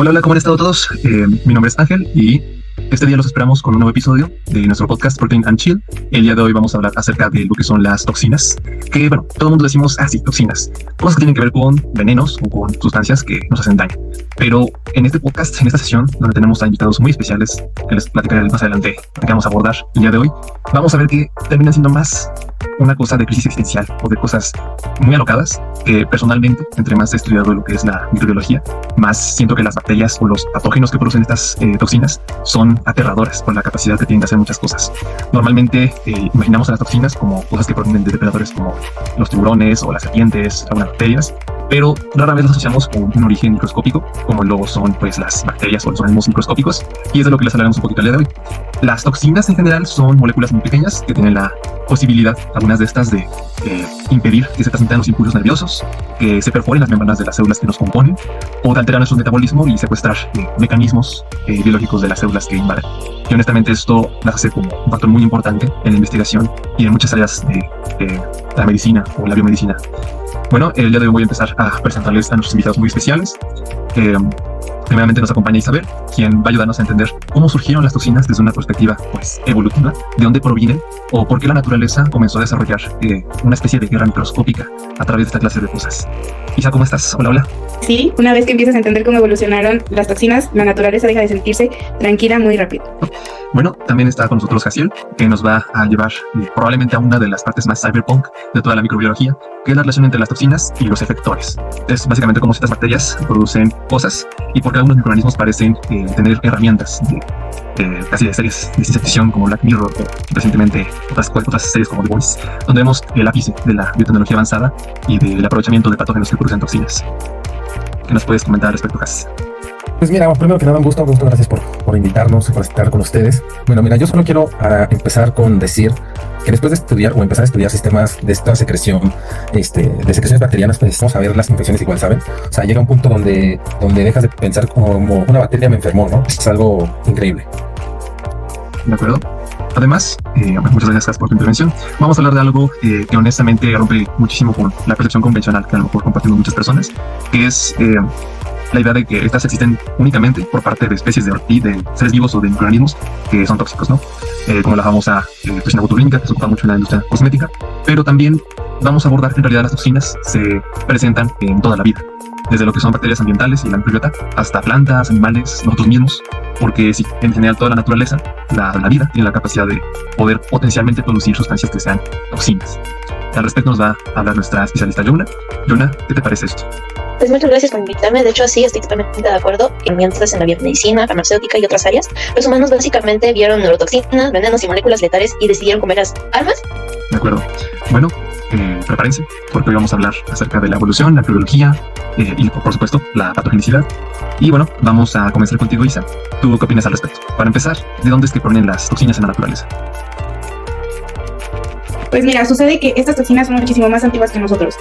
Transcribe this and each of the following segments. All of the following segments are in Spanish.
Hola, hola, ¿cómo han estado todos? Mi nombre es Ángel y este día los esperamos con un nuevo episodio de nuestro podcast Protein and Chill. El día de hoy vamos a hablar acerca de lo que son las toxinas, que bueno, todo el mundo decimos, sí, toxinas, cosas que tienen que ver con venenos o con sustancias que nos hacen daño. Pero en este podcast, en esta sesión, donde tenemos a invitados muy especiales, que les platicaré más adelante que vamos a abordar el día de hoy, vamos a ver que terminan siendo más una cosa de crisis existencial o de cosas muy alocadas que personalmente, entre más he estudiado lo que es la microbiología, más siento que las bacterias o los patógenos que producen estas toxinas son aterradoras por la capacidad que tienen de hacer muchas cosas. Normalmente imaginamos a las toxinas como cosas que provienen de depredadores como los tiburones o las serpientes, algunas bacterias, pero rara vez las asociamos con un origen microscópico, como luego son pues las bacterias o los organismos microscópicos, y es de lo que les hablaremos un poquito el día de hoy. Las toxinas en general son moléculas muy pequeñas que tienen la posibilidad, algunas de estas, de impedir que se transmitan los impulsos nerviosos, que se perforen las membranas de las células que nos componen, o de alterar nuestro metabolismo y secuestrar mecanismos biológicos de las células que invaden. Y honestamente esto las hace como un factor muy importante en la investigación y en muchas áreas de la medicina o la biomedicina. Bueno, el día de hoy voy a empezar a presentarles a nuestros invitados muy especiales. Primeramente nos acompaña Isabel, quien va a ayudarnos a entender cómo surgieron las toxinas desde una perspectiva pues evolutiva, de dónde provienen o por qué la naturaleza comenzó a desarrollar una especie de guerra microscópica a través de esta clase de cosas. Isa, ¿cómo estás? Hola, hola. Sí, una vez que empiezas a entender cómo evolucionaron las toxinas, la naturaleza deja de sentirse tranquila muy rápido. Bueno, también está con nosotros Jaciel, que nos va a llevar probablemente a una de las partes más cyberpunk de toda la microbiología, que es la relación entre las toxinas y los efectores. Es básicamente cómo ciertas bacterias producen cosas y por qué algunos microorganismos parecen tener herramientas casi de series de ciencia ficción como Black Mirror o recientemente otras series como The Voice, donde vemos el ápice de la biotecnología avanzada y del aprovechamiento de patógenos que producen toxinas. ¿Qué nos puedes comentar al respecto, Jas? Pues mira, primero que nada, un gusto, gracias por invitarnos, por estar con ustedes. Bueno, mira, yo solo quiero empezar con decir que después de estudiar o empezar a estudiar sistemas de esta secreción, de secreciones bacterianas, pues vamos a ver las infecciones igual, ¿saben? O sea, llega un punto donde dejas de pensar como una bacteria me enfermó, ¿no? Es algo increíble. De acuerdo. Además, muchas gracias por tu intervención. Vamos a hablar de algo que honestamente rompe muchísimo con la percepción convencional que a lo mejor compartimos muchas personas, que es la idea de que estas existen únicamente por parte de especies de seres vivos o de microorganismos que son tóxicos, ¿no? Como la famosa toxina botulínica, que se ocupa mucho en la industria cosmética, pero también vamos a abordar que en realidad las toxinas se presentan en toda la vida, desde lo que son bacterias ambientales y la microbiota, hasta plantas, animales, nosotros mismos, porque sí, en general toda la naturaleza, la vida, tiene la capacidad de poder potencialmente producir sustancias que sean toxinas. Al respecto nos va a hablar nuestra especialista Yona. Yona, ¿qué te parece esto? Pues muchas gracias por invitarme. De hecho, sí, estoy totalmente de acuerdo. Mientras en la biomedicina, farmacéutica y otras áreas, los humanos básicamente vieron neurotoxinas, venenos y moléculas letales y decidieron comer las almas. De acuerdo. Bueno, prepárense, porque hoy vamos a hablar acerca de la evolución, la microbiología y, por supuesto, la patogenicidad. Y bueno, vamos a comenzar contigo, Isa. ¿Tú qué opinas al respecto? Para empezar, ¿de dónde es que provienen las toxinas en la naturaleza? Pues mira, sucede que estas toxinas son muchísimo más antiguas que nosotros,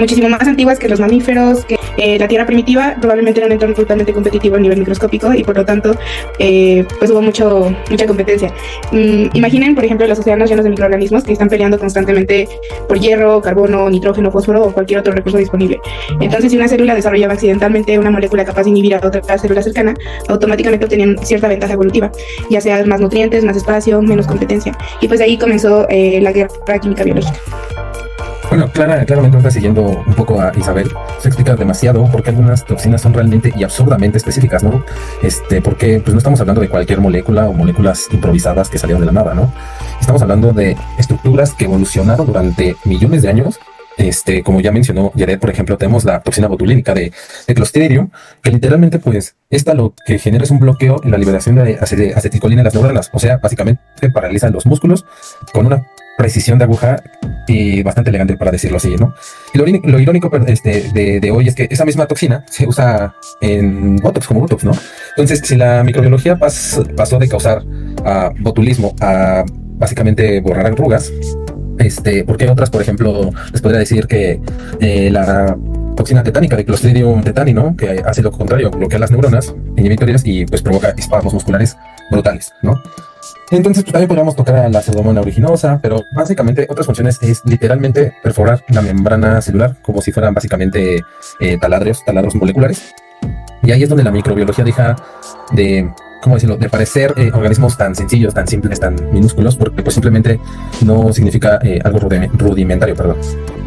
muchísimo más antiguas que los mamíferos, que la tierra primitiva. Probablemente era un entorno totalmente competitivo a nivel microscópico y por lo tanto pues hubo mucha competencia. Imaginen, por ejemplo, los océanos llenos de microorganismos que están peleando constantemente por hierro, carbono, nitrógeno, fósforo o cualquier otro recurso disponible. Entonces, si una célula desarrollaba accidentalmente una molécula capaz de inhibir a otra célula cercana, automáticamente obtenían cierta ventaja evolutiva, ya sea más nutrientes, más espacio, menos competencia. Y pues de ahí comenzó la guerra química biológica. Bueno, claramente está siguiendo un poco a Isabel. Se explica demasiado porque algunas toxinas son realmente y absurdamente específicas, ¿no? Porque pues no estamos hablando de cualquier molécula o moléculas improvisadas que salieron de la nada, ¿no? Estamos hablando de estructuras que evolucionaron durante millones de años. Como ya mencionó Jared, por ejemplo, tenemos la toxina botulínica de Clostridium, que literalmente, pues, esta lo que genera es un bloqueo en la liberación de acetilcolina en las neuronas. O sea, básicamente paraliza los músculos con una precisión de aguja y bastante elegante, para decirlo así, ¿no? Y lo irónico de hoy es que esa misma toxina se usa en Botox, como Botox, ¿no? Entonces, si la microbiología pasó de causar botulismo a básicamente borrar arrugas, ¿por qué otras, por ejemplo, les podría decir que la toxina tetánica de Clostridium tetani, ¿no? Que hace lo contrario, bloquea las neuronas inhibitorias y pues provoca espasmos musculares brutales, ¿no? Entonces, pues, también podríamos tocar a la pseudomonas aeruginosa, pero básicamente otras funciones es literalmente perforar la membrana celular como si fueran básicamente taladros moleculares. Y ahí es donde la microbiología deja de, ¿cómo decirlo?, de parecer organismos tan sencillos, tan simples, tan minúsculos, porque pues simplemente no significa algo rudimentario, perdón.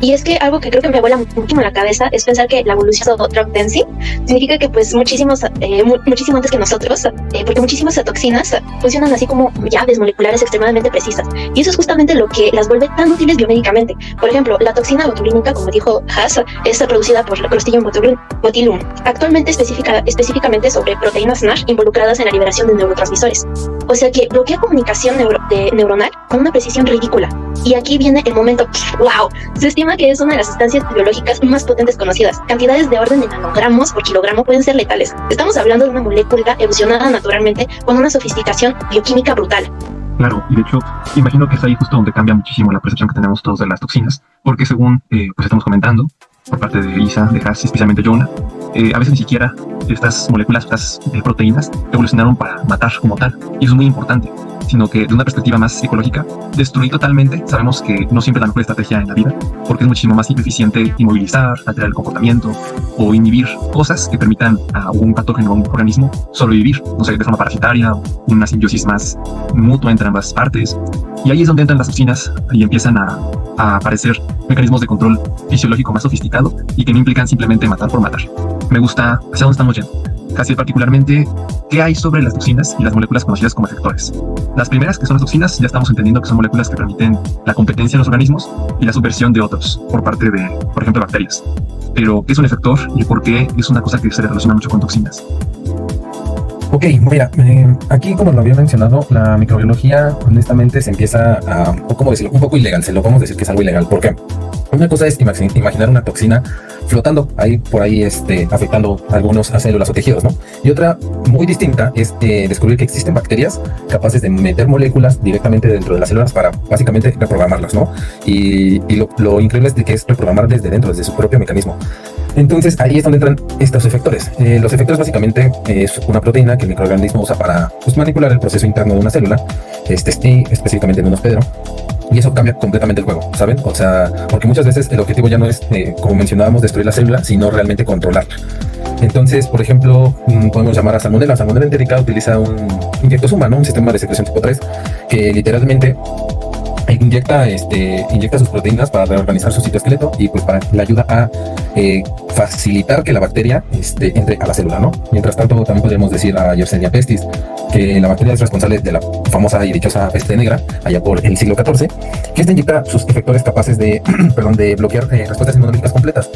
Y es que algo que creo que me vuela muchísimo la cabeza es pensar que la evolución de drug density significa que pues muchísimo antes que nosotros, porque muchísimas toxinas funcionan así como llaves moleculares extremadamente precisas. Y eso es justamente lo que las vuelve tan útiles biomédicamente. Por ejemplo, la toxina botulínica, como dijo Haas, es producida por Clostridium botulinum, actualmente específicamente sobre proteínas NASH involucradas en la liberación de neurotransmisores. O sea que bloquea comunicación neuronal con una precisión ridícula. Y aquí viene el momento, ¡wow! Se estima que es una de las sustancias biológicas más potentes conocidas. Cantidades de orden de nanogramos por kilogramo pueden ser letales. Estamos hablando de una molécula evolucionada naturalmente con una sofisticación bioquímica brutal. Claro, y de hecho, imagino que es ahí justo donde cambia muchísimo la percepción que tenemos todos de las toxinas, porque según pues estamos comentando, por parte de Isa, de Haas y especialmente Jonah, a veces ni siquiera estas moléculas, estas proteínas, evolucionaron para matar como tal, y eso es muy importante, sino que de una perspectiva más psicológica, destruir totalmente, sabemos que no siempre es la mejor estrategia en la vida, porque es muchísimo más eficiente inmovilizar, alterar el comportamiento o inhibir cosas que permitan a un patógeno o un organismo sobrevivir, no sé, de forma parasitaria, una simbiosis más mutua entre ambas partes. Y ahí es donde entran las toxinas y empiezan a aparecer mecanismos de control fisiológico más sofisticado y que no implican simplemente matar por matar. Me gusta hacia dónde estamos yendo. Casi particularmente, ¿qué hay sobre las toxinas y las moléculas conocidas como efectores? Las primeras, que son las toxinas, ya estamos entendiendo que son moléculas que permiten la competencia en los organismos y la subversión de otros por parte de, por ejemplo, bacterias. Pero, ¿qué es un efector y por qué es una cosa que se relaciona mucho con toxinas? Ok, mira, aquí como lo había mencionado, la microbiología honestamente se empieza a, o cómo decirlo, un poco ilegal, se lo podemos decir que es algo ilegal. ¿Por qué? Una cosa es imaginar una toxina flotando ahí por ahí afectando algunos a células o tejidos, ¿no? Y otra muy distinta es descubrir que existen bacterias capaces de meter moléculas directamente dentro de las células para básicamente reprogramarlas, ¿no? Y lo increíble es de que es reprogramar desde dentro, desde su propio mecanismo. Entonces ahí es donde entran estos efectores. Los efectores básicamente es una proteína que el microorganismo usa para manipular el proceso interno de una célula, específicamente en un hospedero. Y eso cambia completamente el juego, ¿saben? O sea, porque muchas veces el objetivo ya no es, como mencionábamos, destruir la célula, sino realmente controlarla. Entonces, por ejemplo, podemos llamar a Salmonella. Salmonella entérica utiliza un inyectosoma, ¿no? Un sistema de secreción tipo 3 que literalmente inyecta sus proteínas para reorganizar su citoesqueleto y pues le ayuda a facilitar que la bacteria entre a la célula, ¿no? Mientras tanto, también podríamos decir a Yersinia pestis, que la bacteria es responsable de la famosa y dichosa peste negra allá por el siglo XIV, que inyecta sus efectores capaces de, de bloquear respuestas inmunológicas completas.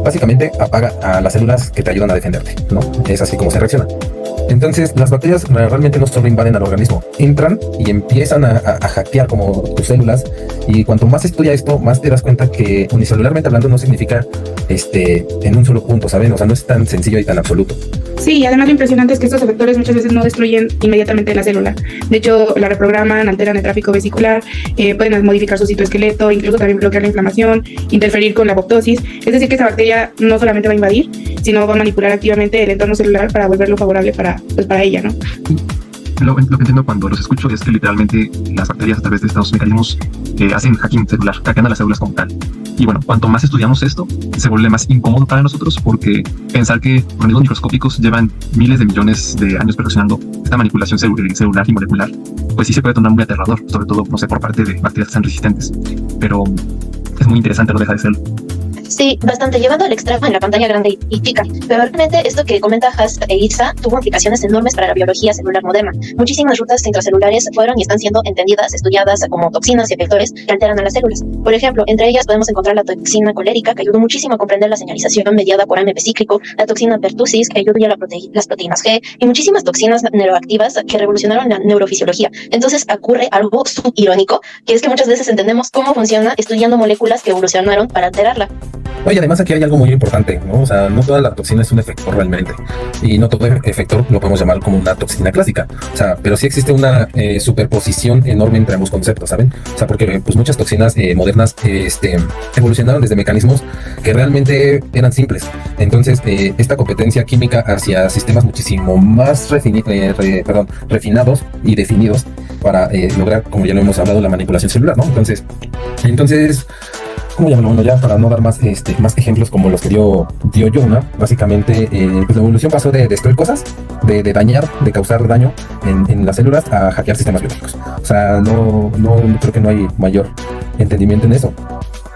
Básicamente apaga a las células que te ayudan a defenderte, ¿no? Es así como se reacciona. Entonces, las bacterias realmente no solo invaden al organismo, entran y empiezan a hackear como tus células, y cuanto más estudia esto, más te das cuenta que unicelularmente hablando no significa en un solo punto, ¿saben? O sea, no es tan sencillo y tan absoluto. Sí, y además lo impresionante es que estos efectores muchas veces no destruyen inmediatamente la célula. De hecho, la reprograman, alteran el tráfico vesicular, pueden modificar su citoesqueleto, incluso también bloquear la inflamación, interferir con la apoptosis. Es decir, que esta bacteria no solamente va a invadir, sino va a manipular activamente el entorno celular para volverlo favorable para ella, ¿no? Lo que entiendo cuando los escucho es que literalmente las bacterias a través de estos mecanismos hacen hacking celular, hackean a las células como tal. Y bueno, cuanto más estudiamos esto, se vuelve más incómodo para nosotros, porque pensar que organismos microscópicos llevan miles de millones de años perfeccionando esta manipulación celular y molecular, pues sí se puede tornar muy aterrador, sobre todo, no sé, por parte de bacterias que sean resistentes. Pero es muy interesante, no deja de serlo. Sí, bastante, llevando al extremo en la pantalla grande y chica. Pero realmente esto que comenta Haas e Isa tuvo implicaciones enormes para la biología celular moderna. Muchísimas rutas intracelulares fueron y están siendo entendidas, estudiadas como toxinas y efectores que alteran a las células. Por ejemplo, entre ellas podemos encontrar la toxina colérica, que ayudó muchísimo a comprender la señalización mediada por AMP cíclico, la toxina pertussis, que ayudó a las proteínas G, y muchísimas toxinas neuroactivas que revolucionaron la neurofisiología. Entonces ocurre algo subirónico, que es que muchas veces entendemos cómo funciona estudiando moléculas que evolucionaron para alterarla. Oye, además aquí hay algo muy importante, ¿no? O sea, no toda la toxina es un efector realmente, y no todo efector lo podemos llamar como una toxina clásica. O sea, pero sí existe una superposición enorme entre ambos conceptos, ¿saben? O sea, porque pues muchas toxinas modernas evolucionaron desde mecanismos que realmente eran simples. Entonces, esta competencia química hacia sistemas muchísimo más refinados y definidos para lograr, como ya lo hemos hablado, la manipulación celular, ¿no? Entonces ¿cómo llamarlo? Bueno, ya para no dar más, más ejemplos como los que dio Jonah, básicamente, pues la evolución pasó de destruir cosas, de dañar, de causar daño en las células, a hackear sistemas biológicos. O sea, no creo que no hay mayor entendimiento en eso.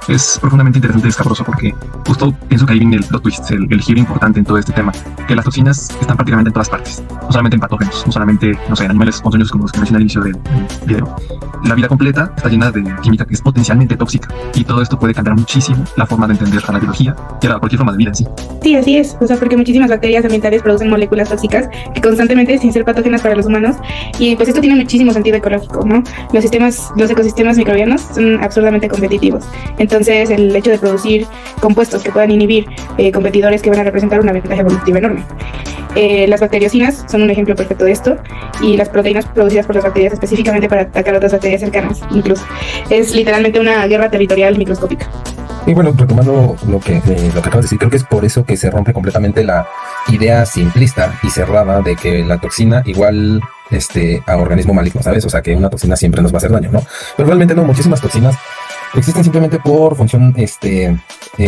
Es profundamente interesante y escabroso porque justo pienso que ahí viene el plot twist, el giro importante en todo este tema, que las toxinas están prácticamente en todas partes, no solamente en patógenos, no solamente, no sé, en animales ponzoñosos como los que mencioné al inicio del video. La vida completa está llena de química que es potencialmente tóxica y todo esto puede cambiar muchísimo la forma de entender a la biología y a cualquier forma de vida en sí. Sí, así es, o sea, porque muchísimas bacterias ambientales producen moléculas tóxicas que constantemente, sin ser patógenas para los humanos, y pues esto tiene muchísimo sentido ecológico, ¿no? Los ecosistemas microbianos son absurdamente competitivos. Entonces, el hecho de producir compuestos que puedan inhibir competidores que van a representar una ventaja evolutiva enorme. Las bacteriocinas son un ejemplo perfecto de esto, y las proteínas producidas por las bacterias específicamente para atacar a otras bacterias cercanas, incluso. Es literalmente una guerra territorial microscópica. Y bueno, retomando lo que acabas de decir, creo que es por eso que se rompe completamente la idea simplista y cerrada de que la toxina igual a organismo maligno, ¿sabes? O sea, que una toxina siempre nos va a hacer daño, ¿no? Pero realmente no, muchísimas toxinas existen simplemente por función,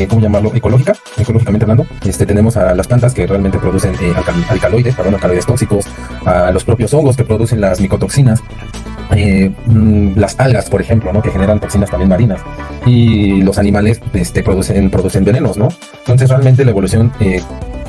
¿cómo llamarlo? Ecológicamente hablando. Tenemos a las plantas que realmente producen alcaloides tóxicos, a los propios hongos que producen las micotoxinas, las algas, por ejemplo, ¿no? Que generan toxinas también marinas, y los animales producen venenos, ¿no? Entonces realmente la evolución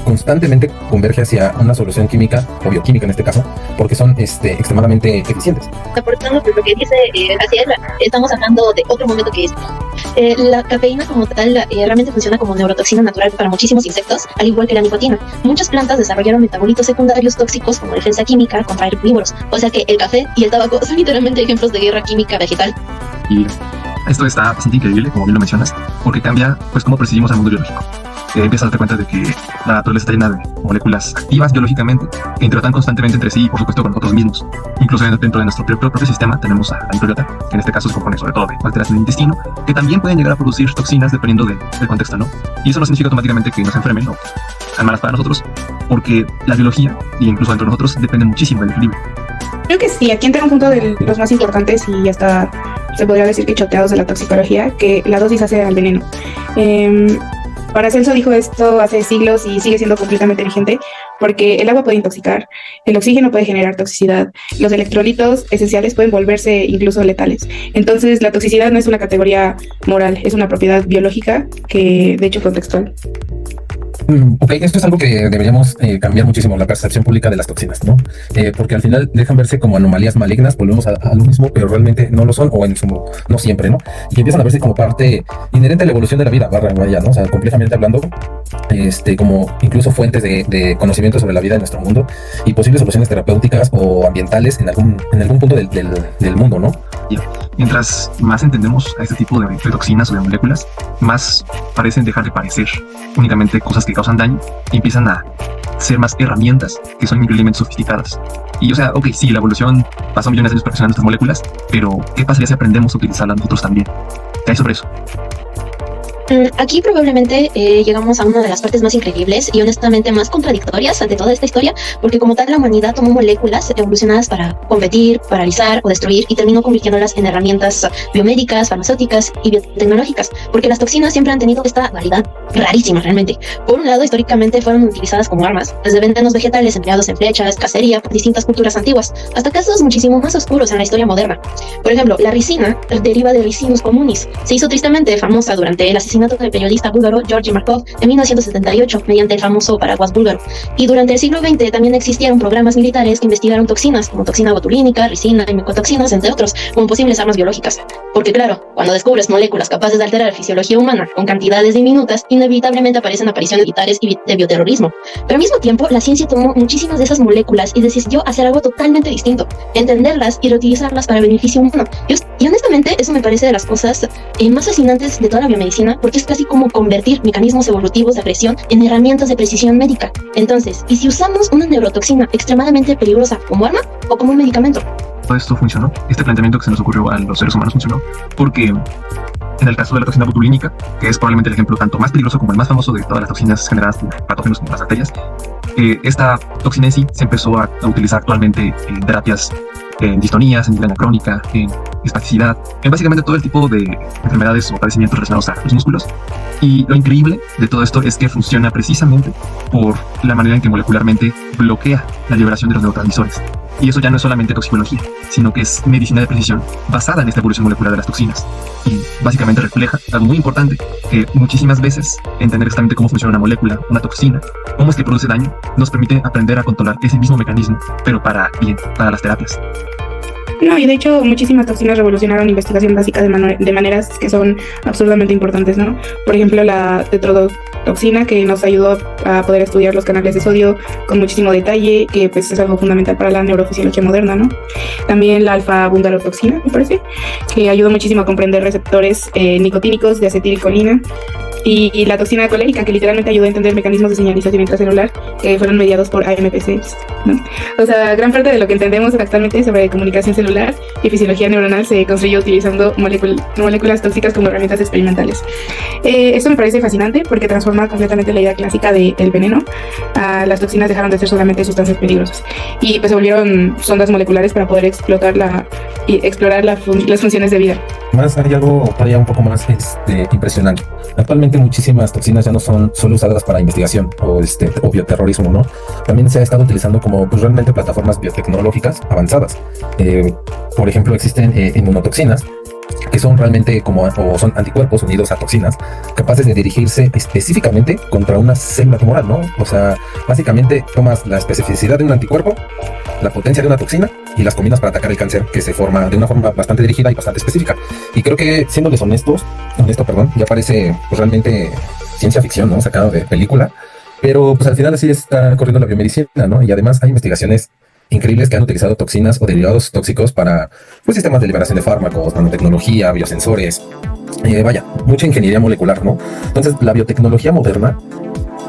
constantemente converge hacia una solución química o bioquímica en este caso, porque son extremadamente eficientes. Aportando por lo que dice Jaciel, estamos hablando de otro momento que es la cafeína como tal realmente funciona como neurotoxina natural para muchísimos insectos, al igual que la nicotina. Muchas plantas desarrollaron metabolitos secundarios tóxicos como defensa química contra herbívoros, o sea que el café y el tabaco son literalmente ejemplos de guerra química vegetal. Y esto está bastante increíble, como bien lo mencionas, porque cambia pues cómo percibimos al mundo biológico. Empiezas a darte cuenta de que la naturaleza está llena de moléculas activas biológicamente que interactúan constantemente entre sí y por supuesto con nosotros mismos. Incluso dentro de nuestro propio sistema tenemos a la microbiota, que en este caso se compone sobre todo de bacterias del intestino, que también pueden llegar a producir toxinas dependiendo del contexto, ¿no? Y eso no significa automáticamente que nos enfermen o sean malas para nosotros, porque la biología, y incluso dentro de nosotros, depende muchísimo del equilibrio. Creo que sí, aquí entra un punto de los más importantes y hasta se podría decir que choteados de la toxicología, que la dosis hace al veneno. Paracelso dijo esto hace siglos y sigue siendo completamente vigente, porque el agua puede intoxicar, el oxígeno puede generar toxicidad, los electrolitos esenciales pueden volverse incluso letales. Entonces la toxicidad no es una categoría moral, es una propiedad biológica que de hecho contextual. Ok, esto es algo que deberíamos cambiar muchísimo, la percepción pública de las toxinas, ¿no? Porque al final dejan verse como anomalías malignas, volvemos a lo mismo, pero realmente no lo son, o no siempre, ¿no? Y empiezan a verse como parte inherente a la evolución de la vida, vaya, ¿no? O sea, complejamente hablando, como incluso fuentes de conocimiento sobre la vida en nuestro mundo y posibles soluciones terapéuticas o ambientales en algún punto del mundo, ¿no? Y mientras más entendemos a este tipo de toxinas o de moléculas, más parecen dejar de parecer únicamente cosas que causan daño y empiezan a ser más herramientas que son increíblemente sofisticadas. Y o sea, ok, sí, la evolución pasó millones de años perfeccionando estas moléculas, pero ¿qué pasaría si aprendemos a utilizarlas nosotros también? ¿Qué hay sobre eso? Aquí probablemente llegamos a una de las partes más increíbles y honestamente más contradictorias ante toda esta historia, porque como tal la humanidad tomó moléculas evolucionadas para competir, paralizar o destruir y terminó convirtiéndolas en herramientas biomédicas, farmacéuticas y biotecnológicas, porque las toxinas siempre han tenido esta dualidad rarísima realmente. Por un lado, históricamente fueron utilizadas como armas, desde venenos vegetales empleados en flechas, cacería por distintas culturas antiguas, hasta casos muchísimo más oscuros en la historia moderna. Por ejemplo, la ricina deriva de Ricinus communis, se hizo tristemente famosa durante el asesinato del periodista búlgaro Georgi Markov en 1978 mediante el famoso paraguas búlgaro. Y durante el siglo XX también existieron programas militares que investigaron toxinas como toxina botulínica, ricina y micotoxinas, entre otros, como posibles armas biológicas. Porque claro, cuando descubres moléculas capaces de alterar la fisiología humana con cantidades diminutas, inevitablemente aparecen apariciones militares y de bioterrorismo. Pero al mismo tiempo, la ciencia tomó muchísimas de esas moléculas y decidió hacer algo totalmente distinto, entenderlas y reutilizarlas para el beneficio humano. Y honestamente, eso me parece de las cosas más fascinantes de toda la biomedicina, porque es casi como convertir mecanismos evolutivos de agresión en herramientas de precisión médica. Entonces, ¿y si usamos una neurotoxina extremadamente peligrosa como arma o como un medicamento? Todo esto funcionó, este planteamiento que se nos ocurrió a los seres humanos funcionó, porque en el caso de la toxina botulínica, que es probablemente el ejemplo tanto más peligroso como el más famoso de todas las toxinas generadas por patógenos como las bacterias, esta toxina en sí se empezó a utilizar actualmente en terapias, en distonías, en migraña crónica, en espasticidad, en básicamente todo el tipo de enfermedades o padecimientos relacionados a los músculos. Y lo increíble de todo esto es que funciona precisamente por la manera en que molecularmente bloquea la liberación de los neurotransmisores. Y eso ya no es solamente toxicología, sino que es medicina de precisión basada en esta evolución molecular de las toxinas. Y básicamente refleja algo muy importante, que muchísimas veces entender exactamente cómo funciona una molécula, una toxina, cómo es que produce daño, nos permite aprender a controlar ese mismo mecanismo, pero para bien, para las terapias. No, y de hecho muchísimas toxinas revolucionaron investigación básica de maneras que son absurdamente importantes, ¿no? Por ejemplo, la tetrodotoxina, que nos ayudó a poder estudiar los canales de sodio con muchísimo detalle, que pues es algo fundamental para la neurofisiología moderna, ¿no? También la alfa-bundarotoxina, me parece, que ayudó muchísimo a comprender receptores nicotínicos de acetilcolina. Y la toxina colérica, que literalmente ayudó a entender mecanismos de señalización intracelular que fueron mediados por AMPCs, ¿no? O sea, gran parte de lo que entendemos actualmente sobre comunicación celular y fisiología neuronal se construyó utilizando moléculas tóxicas como herramientas experimentales. Esto me parece fascinante porque transforma completamente la idea clásica del veneno. Las toxinas dejaron de ser solamente sustancias peligrosas y pues se volvieron sondas moleculares para poder explorar las funciones de vida. Más hay algo todavía un poco más impresionante. Actualmente muchísimas toxinas ya no son solo usadas para investigación o bioterrorismo, ¿no? También se ha estado utilizando como pues, realmente plataformas biotecnológicas avanzadas. Por ejemplo, existen inmunotoxinas que son realmente o son anticuerpos unidos a toxinas capaces de dirigirse específicamente contra una célula tumoral, ¿no? O sea, básicamente tomas la especificidad de un anticuerpo, la potencia de una toxina y las combinas para atacar el cáncer, que se forma de una forma bastante dirigida y bastante específica. Y creo que, siéndoles honesto, ya parece pues, realmente ciencia ficción, ¿no? Sacado de película, pero pues al final así está corriendo la biomedicina, ¿no? Y además hay investigaciones increíbles que han utilizado toxinas o derivados tóxicos para pues, sistemas de liberación de fármacos, nanotecnología, biosensores, mucha ingeniería molecular, ¿no? Entonces, la biotecnología moderna,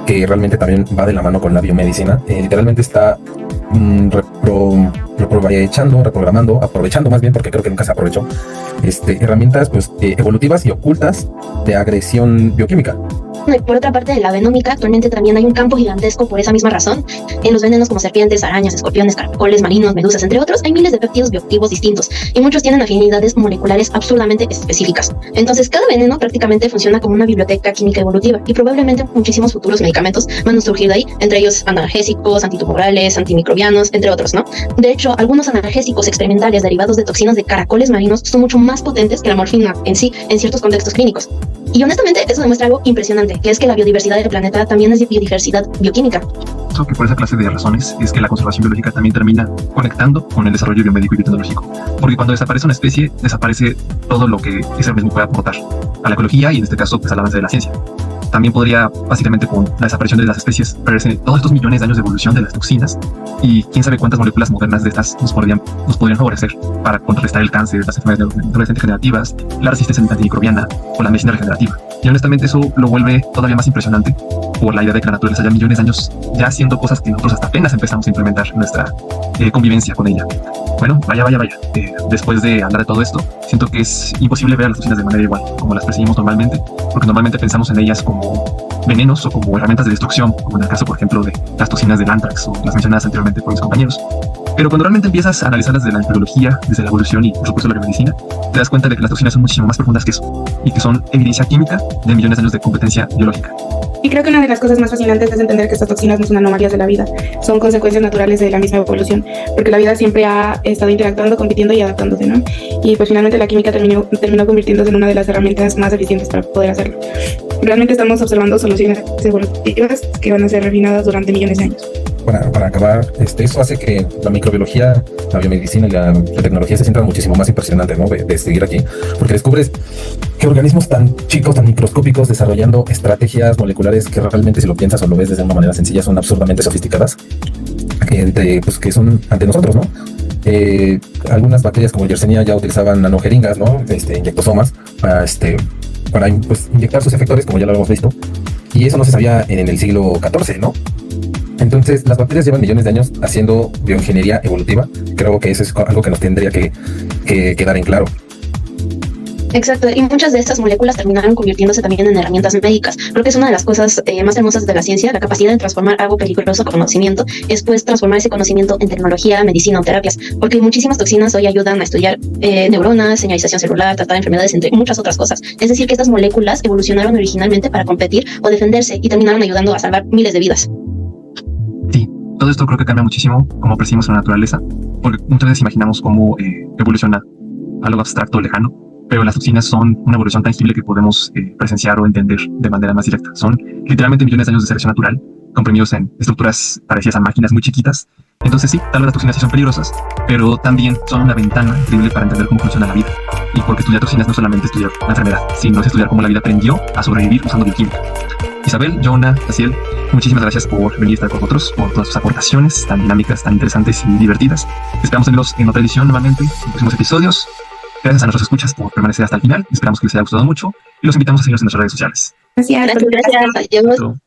que realmente también va de la mano con la biomedicina, literalmente está aprovechando más bien, porque creo que nunca se aprovechó, herramientas pues, evolutivas y ocultas de agresión bioquímica. Y por otra parte, de la venómica, actualmente también hay un campo gigantesco por esa misma razón. En los venenos como serpientes, arañas, escorpiones, caracoles, marinos, medusas, entre otros, hay miles de péptidos bioactivos distintos y muchos tienen afinidades moleculares absurdamente específicas. Entonces, cada veneno prácticamente funciona como una biblioteca química evolutiva y probablemente muchísimos futuros medicamentos van a surgir de ahí, entre ellos analgésicos, antitumorales, antimicrobianos, entre otros, ¿no? De hecho, algunos analgésicos experimentales derivados de toxinas de caracoles marinos son mucho más potentes que la morfina en sí en ciertos contextos clínicos. Y honestamente, eso demuestra algo impresionante, que es que la biodiversidad del planeta también es biodiversidad bioquímica. Que por esa clase de razones es que la conservación biológica también termina conectando con el desarrollo biomédico y biotecnológico. Porque cuando desaparece una especie, desaparece todo lo que ese organismo puede aportar a la ecología y en este caso pues al avance de la ciencia. También podría, básicamente con la desaparición de las especies, perderse todos estos millones de años de evolución de las toxinas y quién sabe cuántas moléculas modernas de estas nos podrían favorecer para contrarrestar el cáncer, las enfermedades neurodegenerativas, la resistencia antimicrobiana o la medicina regenerativa. Y honestamente eso lo vuelve todavía más impresionante por la idea de que la naturaleza ya millones de años ya haciendo cosas que nosotros hasta apenas empezamos a implementar nuestra convivencia con ella. Bueno, vaya. Después de hablar de todo esto, siento que es imposible ver a las toxinas de manera igual, como las percibimos normalmente, porque normalmente pensamos en ellas como venenos o como herramientas de destrucción, como en el caso, por ejemplo, de las toxinas del anthrax o las mencionadas anteriormente por mis compañeros. Pero cuando realmente empiezas a analizarlas desde la embriología, desde la evolución y, por supuesto, la biomedicina, te das cuenta de que las toxinas son muchísimo más profundas que eso y que son evidencia química de millones de años de competencia biológica. Y creo que una de las cosas más fascinantes es entender que estas toxinas no son anomalías de la vida, son consecuencias naturales de la misma evolución, porque la vida siempre ha estado interactuando, compitiendo y adaptándose, ¿no? Y pues finalmente la química terminó convirtiéndose en una de las herramientas más eficientes para poder hacerlo. Realmente estamos observando soluciones evolutivas que van a ser refinadas durante millones de años. Para acabar, eso hace que la microbiología, la biomedicina y la tecnología se sientan muchísimo más impresionantes, ¿no? De seguir aquí, porque descubres que organismos tan chicos, tan microscópicos, desarrollando estrategias moleculares que realmente, si lo piensas o lo ves desde una manera sencilla, son absurdamente sofisticadas, que son ante nosotros, ¿no? Algunas bacterias como Yersinia ya utilizaban nanojeringas, ¿no? Inyectosomas para inyectar sus efectores, como ya lo hemos visto, y eso no se sabía en el siglo XIV, ¿no? Entonces, las bacterias llevan millones de años haciendo bioingeniería evolutiva. Creo que eso es algo que nos tendría que quedar en claro. Exacto, y muchas de estas moléculas terminaron convirtiéndose también en herramientas médicas. Creo que es una de las cosas más hermosas de la ciencia, la capacidad de transformar algo peligroso con conocimiento, es pues transformar ese conocimiento en tecnología, medicina o terapias, porque muchísimas toxinas hoy ayudan a estudiar neuronas, señalización celular, tratar enfermedades, entre muchas otras cosas. Es decir, que estas moléculas evolucionaron originalmente para competir o defenderse y terminaron ayudando a salvar miles de vidas. Sí, todo esto creo que cambia muchísimo cómo percibimos la naturaleza, porque muchas veces imaginamos cómo evoluciona algo abstracto, lejano, pero las toxinas son una evolución tangible que podemos presenciar o entender de manera más directa. Son literalmente millones de años de selección natural comprimidos en estructuras parecidas a máquinas muy chiquitas. Entonces sí, tal vez las toxinas sí son peligrosas, pero también son una ventana increíble para entender cómo funciona la vida. Y porque estudiar toxinas no solamente estudiar la enfermedad, sino es estudiar cómo la vida aprendió a sobrevivir usando bioquímica. Isabel, Jonah, Asiel, muchísimas gracias por venir a estar con nosotros, por todas sus aportaciones tan dinámicas, tan interesantes y divertidas. Esperamos tenerlos en otra edición nuevamente, en próximos episodios. Gracias a nuestros escuchas por permanecer hasta el final. Esperamos que les haya gustado mucho y los invitamos a seguirnos en nuestras redes sociales. Gracias. Gracias. Adiós.